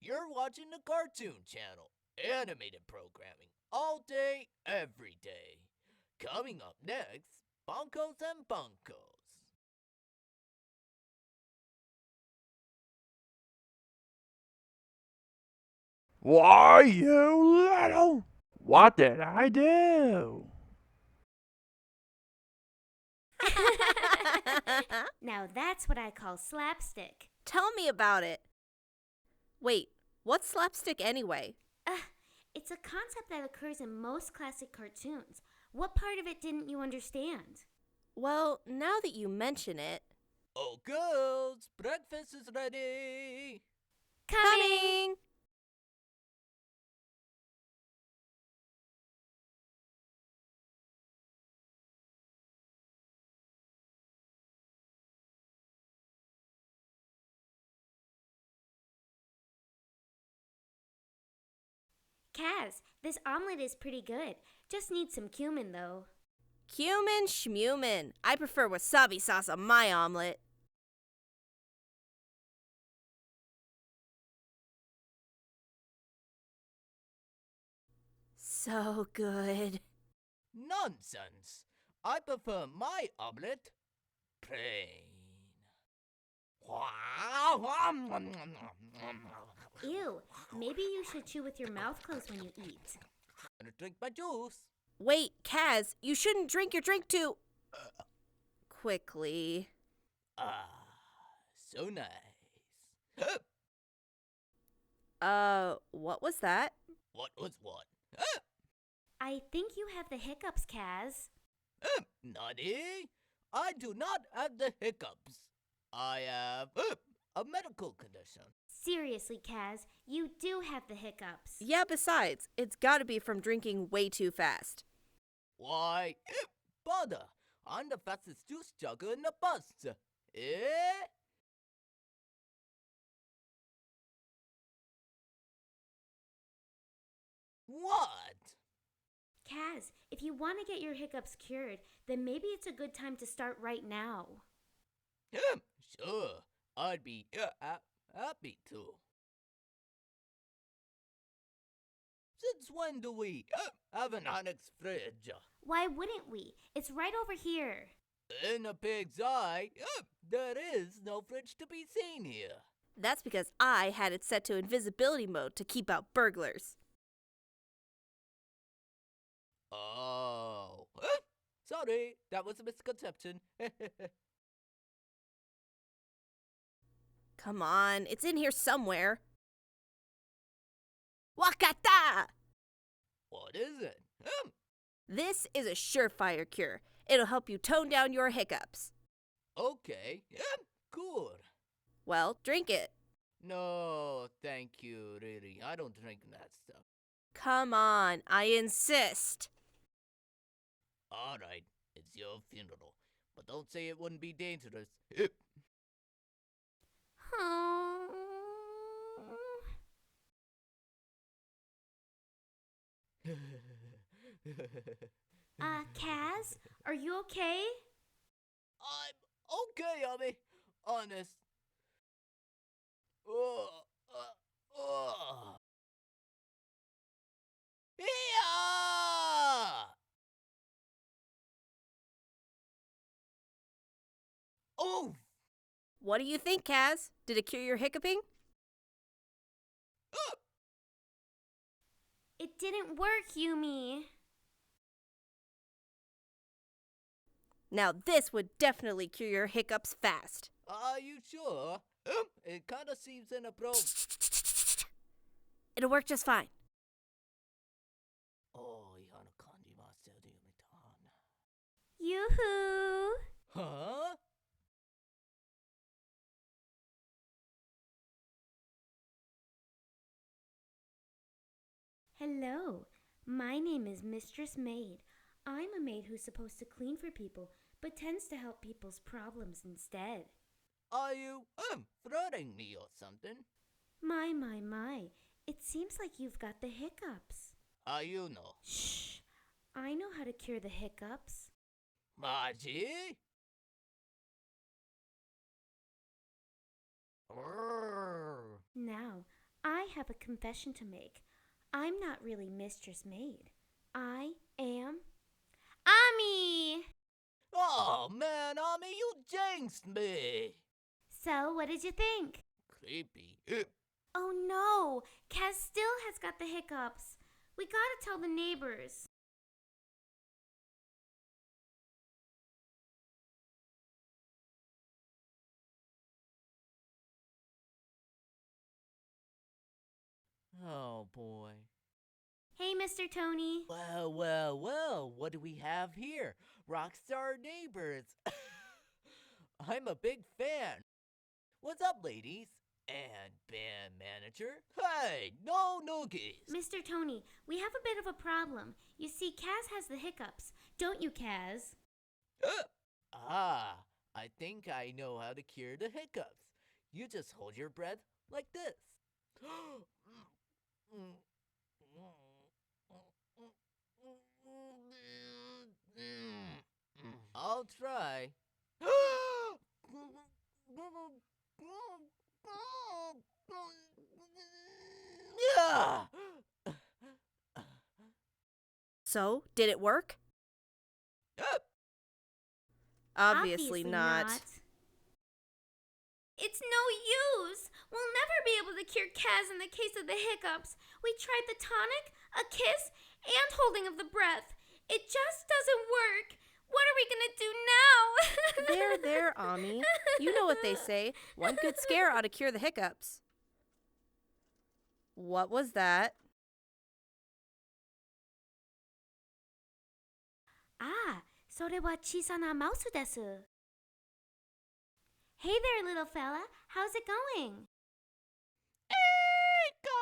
You're watching the Cartoon Channel, animated programming, all day, every day. Coming up next, Bunkos and Bunkos. Why, you little... What did I do? Now that's what I call slapstick. Tell me about it. Wait, what's slapstick anyway? It's a concept that occurs in most classic cartoons. What part of it didn't you understand? Well, now that you mention it... Oh, girls, breakfast is ready. Coming! Kaz, this omelet is pretty good. Just needs some cumin, though. Cumin schmumin. I prefer wasabi sauce on my omelet. So good. Nonsense. I prefer my omelet plain. Ew, maybe you should chew with your mouth closed when you eat. I'm gonna drink my juice. Wait, Kaz, you shouldn't drink your drink too... quickly. So nice. What was that? What was what? I think you have the hiccups, Kaz. Nutty, I do not have the hiccups. I have a medical condition. Seriously, Kaz, you do have the hiccups. Yeah, besides, it's gotta be from drinking way too fast. Why, bother, I'm the fastest juice jugger in the bus. Eh? What? Kaz, if you want to get your hiccups cured, then maybe it's a good time to start right now. Sure, I'd be happy to. Since when do we have an Onyx fridge? Why wouldn't we? It's right over here. In a pig's eye, there is no fridge to be seen here. That's because I had it set to invisibility mode to keep out burglars. Oh. Sorry, that was a misconception. Come on, it's in here somewhere. Wakata! What is it? This is a surefire cure. It'll help you tone down your hiccups. Okay, cool. Well, drink it. No, thank you, really. I don't drink that stuff. Come on, I insist. All right, it's your funeral, but don't say it wouldn't be dangerous. Kaz, are you okay? I'm okay, Ami. Honest. Yeah! Oh! What do you think, Kaz? Did it cure your hiccuping? It didn't work, Yumi. Now this would definitely cure your hiccups fast. Are you sure? It kind of seems inappropriate. It'll work just fine. Yoo-hoo! Huh? Hello, my name is Mistress Maid. I'm a maid who's supposed to clean for people, but tends to help people's problems instead. Are you, flirting me or something? My. It seems like you've got the hiccups. How you know? Shh! I know how to cure the hiccups. Maji? Now, I have have a confession to make. I'm not really Mistress Maid. I am Ami! Oh man, Ami, you jinxed me. So, what did you think? Creepy. Oh no! Kaz still has got the hiccups. We gotta tell the neighbors. Oh boy. Hey, Mr. Tony. Well, what do we have here? Rockstar neighbors. I'm a big fan. What's up, ladies? And band manager? Hey, no noogies. Mr. Tony, we have a bit of a problem. You see, Kaz has the hiccups. Don't you, Kaz? I think I know how to cure the hiccups. You just hold your breath like this. I'll try. Yeah! So, did it work? Obviously not. It's no use. We'll never be able to cure Kaz in the case of the hiccups. We tried the tonic, a kiss, and holding of the breath. It just doesn't work. What are we gonna do now? There, Ami. You know what they say. One good scare ought to cure the hiccups. What was that? Ah, それは小さなマウスです。Hey there, little fella. How's it going? Hiccups!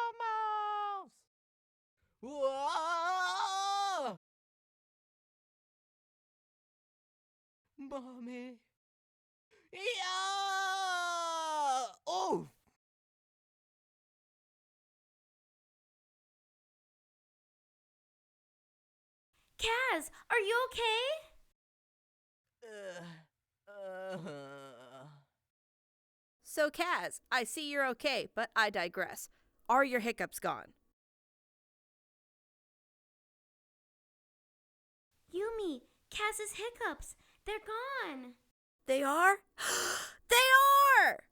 Whoa! Mommy. Yeah! Oh! Kaz, are you okay? So, Kaz, I see you're okay, but I digress. Are your hiccups gone? Yumi, Kaz's hiccups. They're gone. They are? They are!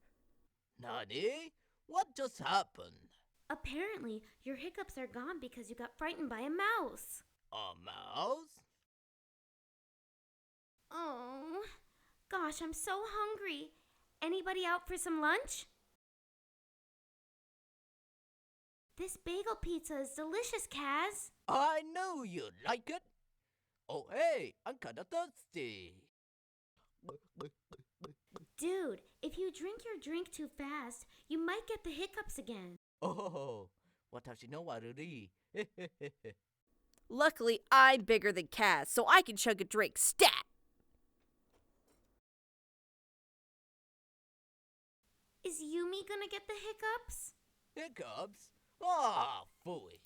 Nani? What just happened? Apparently, your hiccups are gone because you got frightened by a mouse. A mouse? Oh, gosh, I'm so hungry. Anybody out for some lunch? This bagel pizza is delicious, Kaz. I knew you'd like it. Oh, hey, I'm kinda thirsty. Dude, if you drink your drink too fast, you might get the hiccups again. Oh, watashi no waruri. Luckily, I'm bigger than Kaz, so I can chug a drink stat! Is Yumi gonna get the hiccups? Hiccups? Ah, phooey.